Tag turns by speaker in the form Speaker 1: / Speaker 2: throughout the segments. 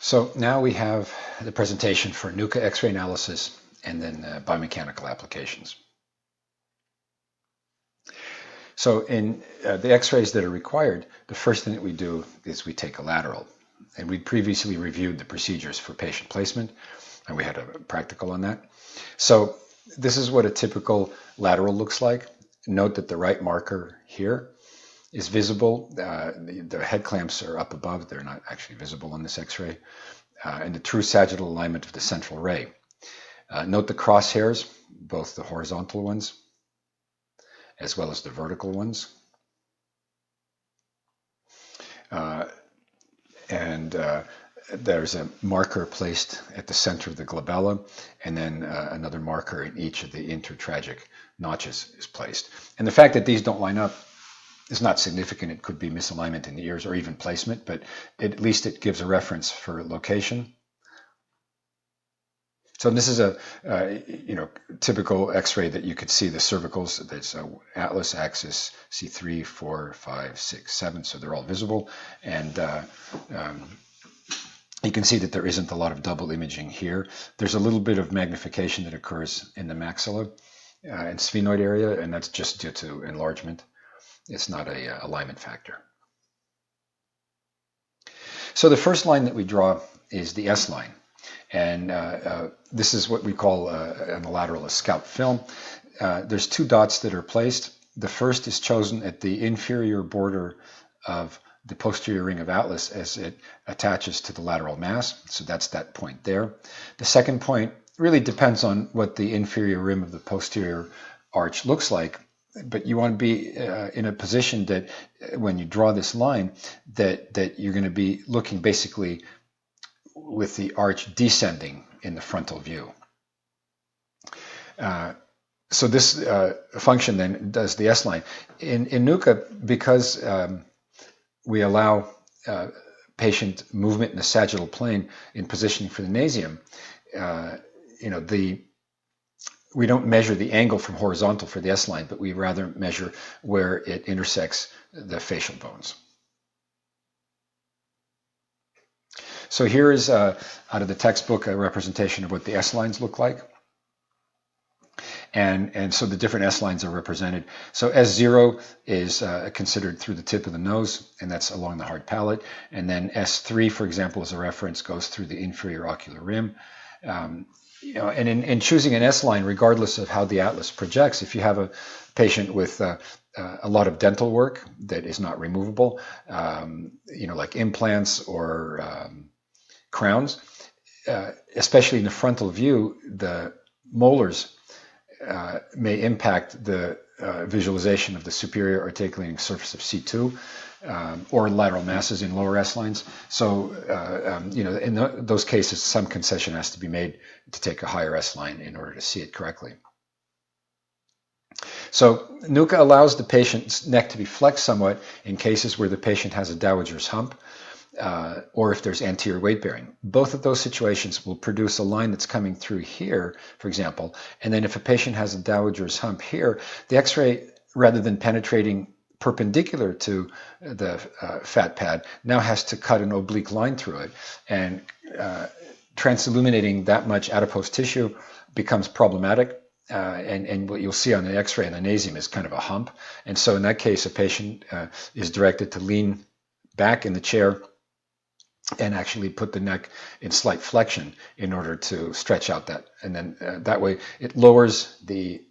Speaker 1: So now we have the presentation for NUCA X-ray analysis and then biomechanical applications. So in the X-rays that are required, the first thing that we do is we take a lateral. And we previously reviewed the procedures for patient placement, and we had a practical on that. So this is what a typical lateral looks like. Note that the right marker here is visible. The head clamps are up above. They're not actually visible on this X-ray. And the true sagittal alignment of the central ray. Note the crosshairs, both the horizontal ones as well as the vertical ones. There's a marker placed at the center of the glabella, and then another marker in each of the intertragic notches is placed. And the fact that these don't line up is not significant. It could be misalignment in the ears or even placement, but at least it gives a reference for location. So this is a typical X-ray that you could see the cervicals. There's atlas, axis, C3, 4, 5, 6, 7. So they're all visible, and you can see that there isn't a lot of double imaging here. There's a little bit of magnification that occurs in the maxilla and sphenoid area, and that's just due to enlargement. It's not a alignment factor. So the first line that we draw is the S line. And this is what we call on the lateral a scalp film. There's two dots that are placed. The first is chosen at the inferior border of the posterior ring of atlas as it attaches to the lateral mass. So that's that point there. The second point really depends on what the inferior rim of the posterior arch looks like. But you want to be in a position that when you draw this line, that you're going to be looking basically with the arch descending in the frontal view. So this function then does the S line. In NUCA, because we allow patient movement in the sagittal plane in positioning for the nasium, we don't measure the angle from horizontal for the S line, but we rather measure where it intersects the facial bones. So here is, out of the textbook, a representation of what the S lines look like. And so the different S lines are represented. So S0 is considered through the tip of the nose, and that's along the hard palate. And then S3, for example, as a reference, goes through the inferior ocular rim. And in choosing an S line, regardless of how the atlas projects, if you have a patient with a lot of dental work that is not removable, like implants or crowns, especially in the frontal view, the molars may impact the visualization of the superior articulating surface of C2 or lateral masses in lower S lines. So, in those cases, some concession has to be made to take a higher S line in order to see it correctly. So NUCA allows the patient's neck to be flexed somewhat in cases where the patient has a dowager's hump, or if there's anterior weight bearing. Both of those situations will produce a line that's coming through here, for example, and then if a patient has a dowager's hump here, the X-ray, rather than penetrating perpendicular to the fat pad, now has to cut an oblique line through it, and transilluminating that much adipose tissue becomes problematic. And what you'll see on the X-ray in the nasium is kind of a hump, and so in that case, a patient is directed to lean back in the chair and actually put the neck in slight flexion in order to stretch out that. And then that way it lowers the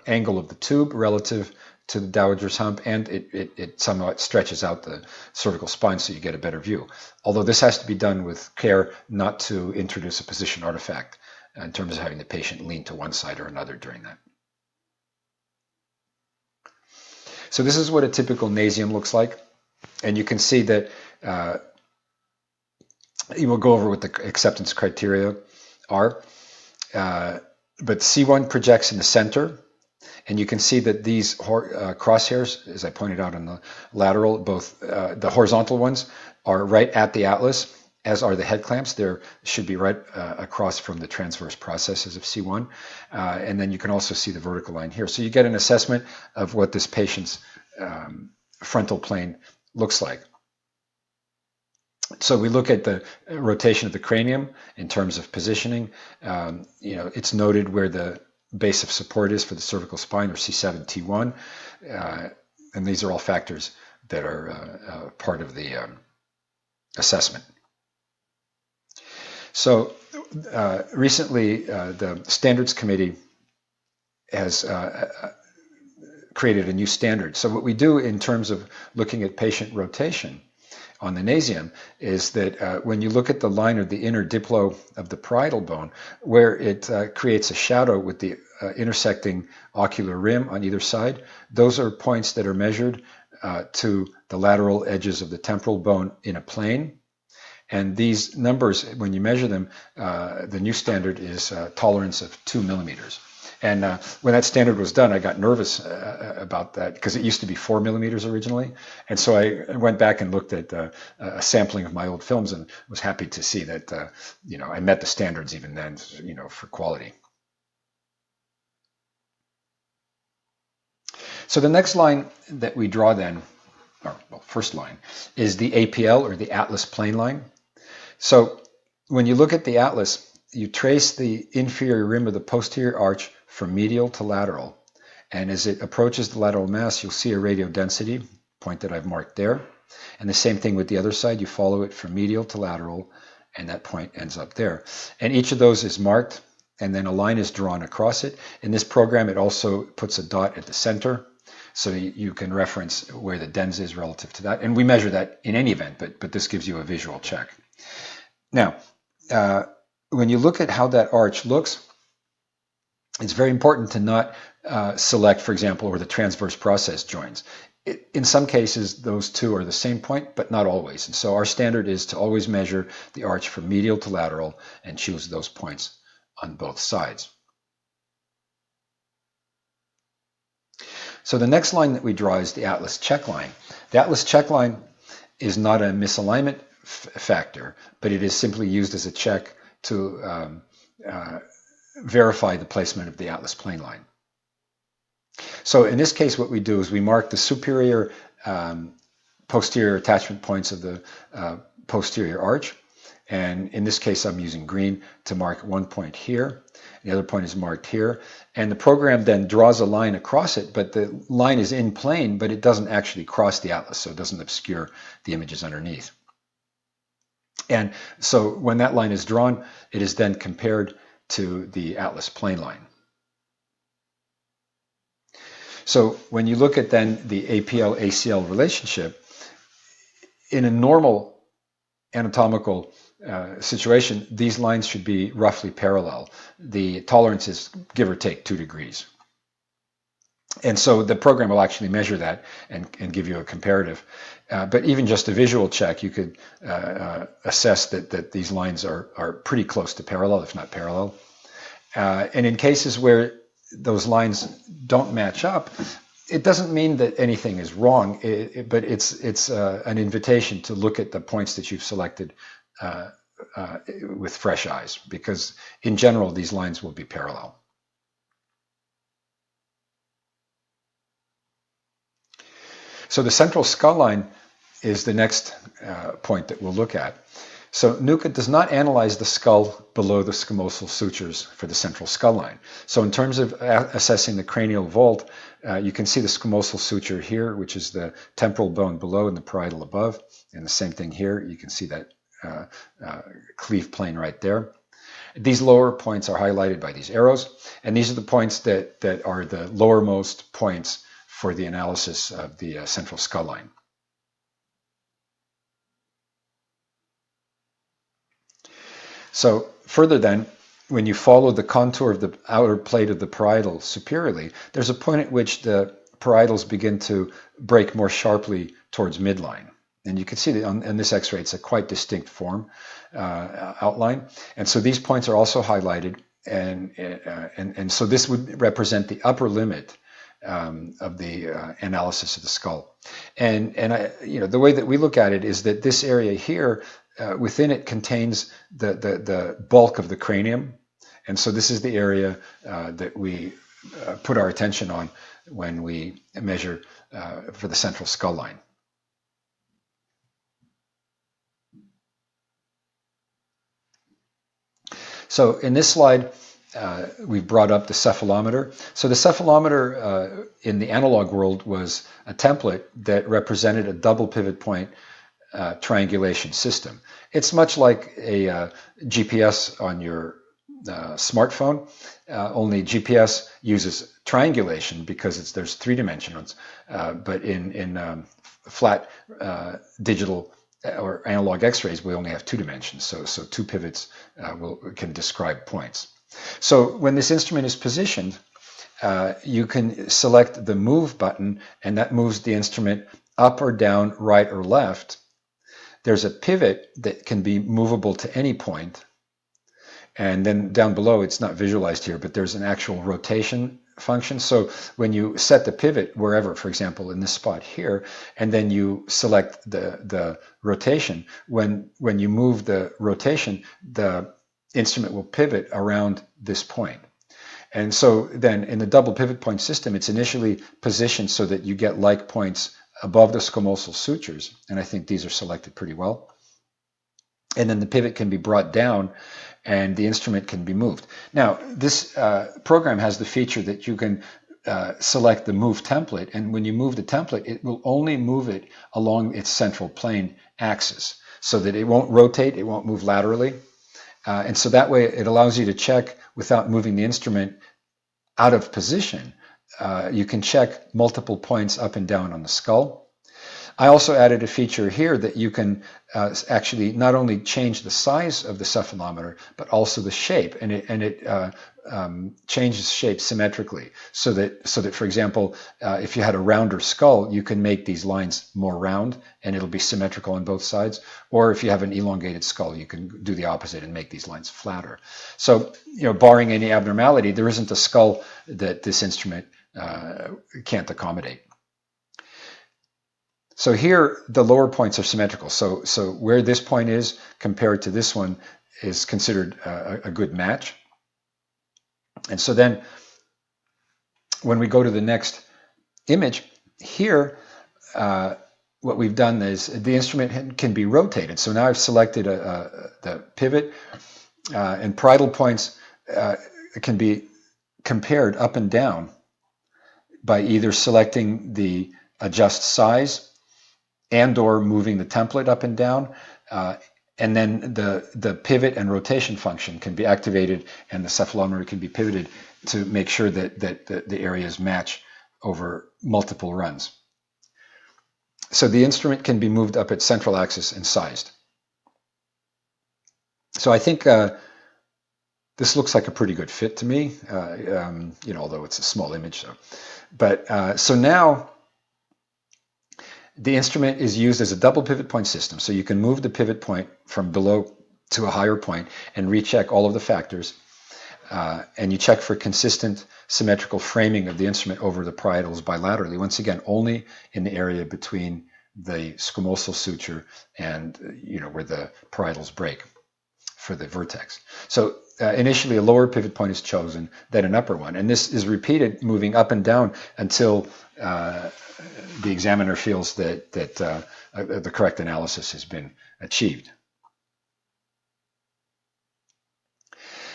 Speaker 1: angle of the tube relative to the dowager's hump, and it somewhat stretches out the cervical spine so you get a better view. Although this has to be done with care not to introduce a position artifact in terms of having the patient lean to one side or another during that. So this is what a typical nasium looks like. And you can see that you will go over what the acceptance criteria are. But C1 projects in the center, and you can see that these crosshairs, as I pointed out on the lateral, both the horizontal ones are right at the atlas, as are the head clamps. They should be right across from the transverse processes of C1. And then you can also see the vertical line here. So you get an assessment of what this patient's frontal plane looks like. So we look at the rotation of the cranium in terms of positioning. It's noted where the base of support is for the cervical spine, or C7, T1. And these are all factors that are part of the assessment. So recently, the Standards Committee has created a new standard. So what we do in terms of looking at patient rotation on the nasium is that when you look at the line of the inner diplo of the parietal bone, where it creates a shadow with the intersecting ocular rim on either side, those are points that are measured to the lateral edges of the temporal bone in a plane. And these numbers, when you measure them, the new standard is tolerance of 2 millimeters. And when that standard was done, I got nervous about that because it used to be 4 millimeters originally. And so I went back and looked at a sampling of my old films and was happy to see that, I met the standards even then, for quality. So the next line that we draw then, first line, is the APL, or the Atlas plane line. So when you look at the atlas, you trace the inferior rim of the posterior arch from medial to lateral. And as it approaches the lateral mass, you'll see a radiodensity, point that I've marked there. And the same thing with the other side. You follow it from medial to lateral, and that point ends up there. And each of those is marked, and then a line is drawn across it. In this program, it also puts a dot at the center, so you can reference where the dens is relative to that. And we measure that in any event, but this gives you a visual check. Now, when you look at how that arch looks, it's very important to not select, for example, where the transverse process joins. In some cases, those two are the same point, but not always. And so our standard is to always measure the arch from medial to lateral and choose those points on both sides. So the next line that we draw is the Atlas check line. The Atlas check line is not a misalignment factor, but it is simply used as a check to verify the placement of the Atlas plane line. So in this case, what we do is we mark the superior posterior attachment points of the posterior arch. And in this case, I'm using green to mark one point here. The other point is marked here. And the program then draws a line across it, but the line is in plane, but it doesn't actually cross the atlas, so it doesn't obscure the images underneath. And so when that line is drawn, it is then compared to the Atlas plane line. So when you look at then the APL-ACL relationship, in a normal anatomical situation, these lines should be roughly parallel. The tolerance is give or take 2 degrees. And so the program will actually measure that and give you a comparative. But even just a visual check, you could assess that these lines are pretty close to parallel, if not parallel. And in cases where those lines don't match up, it doesn't mean that anything is wrong, but it's an invitation to look at the points that you've selected with fresh eyes, because in general, these lines will be parallel. So the central skull line is the next point that we'll look at. So NUCA does not analyze the skull below the scamosal sutures for the central skull line. So in terms of assessing the cranial vault, you can see the scamosal suture here, which is the temporal bone below and the parietal above. And the same thing here. You can see that cleave plane right there. These lower points are highlighted by these arrows. And these are the points that are the lowermost points for the analysis of the central skull line. So further then, when you follow the contour of the outer plate of the parietal superiorly, there's a point at which the parietals begin to break more sharply towards midline. And you can see that on this X-ray, it's a quite distinct form outline. And so these points are also highlighted. And so this would represent the upper limit of the analysis of the skull. And the way that we look at it is that this area here, within it contains the bulk of the cranium. And so this is the area that we put our attention on when we measure for the central skull line. So in this slide, we've brought up the cephalometer. So the cephalometer in the analog world was a template that represented a double pivot point triangulation system. It's much like a GPS on your smartphone, only GPS uses triangulation because there's 3 dimensions, but in flat digital or analog X-rays, we only have 2 dimensions, so 2 pivots can describe points. So when this instrument is positioned, you can select the move button, and that moves the instrument up or down, right or left. There's a pivot that can be movable to any point. And then down below, it's not visualized here, but there's an actual rotation function. So when you set the pivot wherever, for example, in this spot here, and then you select the rotation, when you move the rotation, the instrument will pivot around this point. And so then in the double pivot point system, it's initially positioned so that you get like points above the scomosal sutures, and I think these are selected pretty well. And then the pivot can be brought down and the instrument can be moved. Now, this program has the feature that you can select the move template, and when you move the template, it will only move it along its central plane axis, so that it won't rotate, it won't move laterally. And so that way it allows you to check without moving the instrument out of position. You can check multiple points up and down on the skull. I also added a feature here that you can actually not only change the size of the cephalometer, but also the shape, and it changes shape symmetrically, so that for example, if you had a rounder skull, you can make these lines more round, and it'll be symmetrical on both sides. Or if you have an elongated skull, you can do the opposite and make these lines flatter. So, barring any abnormality, there isn't a skull that this instrument can't accommodate. So here, the lower points are symmetrical. So where this point is compared to this one is considered a good match. And so then when we go to the next image, here, what we've done is the instrument can be rotated. So now I've selected the pivot, and parietal points can be compared up and down by either selecting the adjust size and or moving the template up and down, and then the pivot and rotation function can be activated, and the cephalometer can be pivoted to make sure that the areas match over multiple runs. So the instrument can be moved up its central axis and sized. So I think this looks like a pretty good fit to me, although it's a small image. So now the instrument is used as a double pivot point system, so you can move the pivot point from below to a higher point and recheck all of the factors, and you check for consistent symmetrical framing of the instrument over the parietals bilaterally, once again only in the area between the scomosal suture and where the parietals break for the vertex. So initially a lower pivot point is chosen, then an upper one, and this is repeated moving up and down until the examiner feels that the correct analysis has been achieved.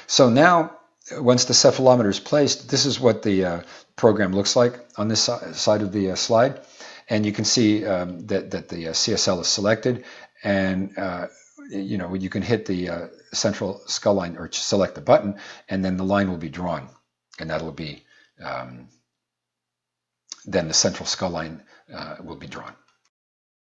Speaker 1: So now, once the cephalometer is placed, this is what the program looks like on this side of the slide. And you can see that the CSL is selected, and you can hit the central skull line or select the button, and then the line will be drawn, and that'll be then the central skull line will be drawn.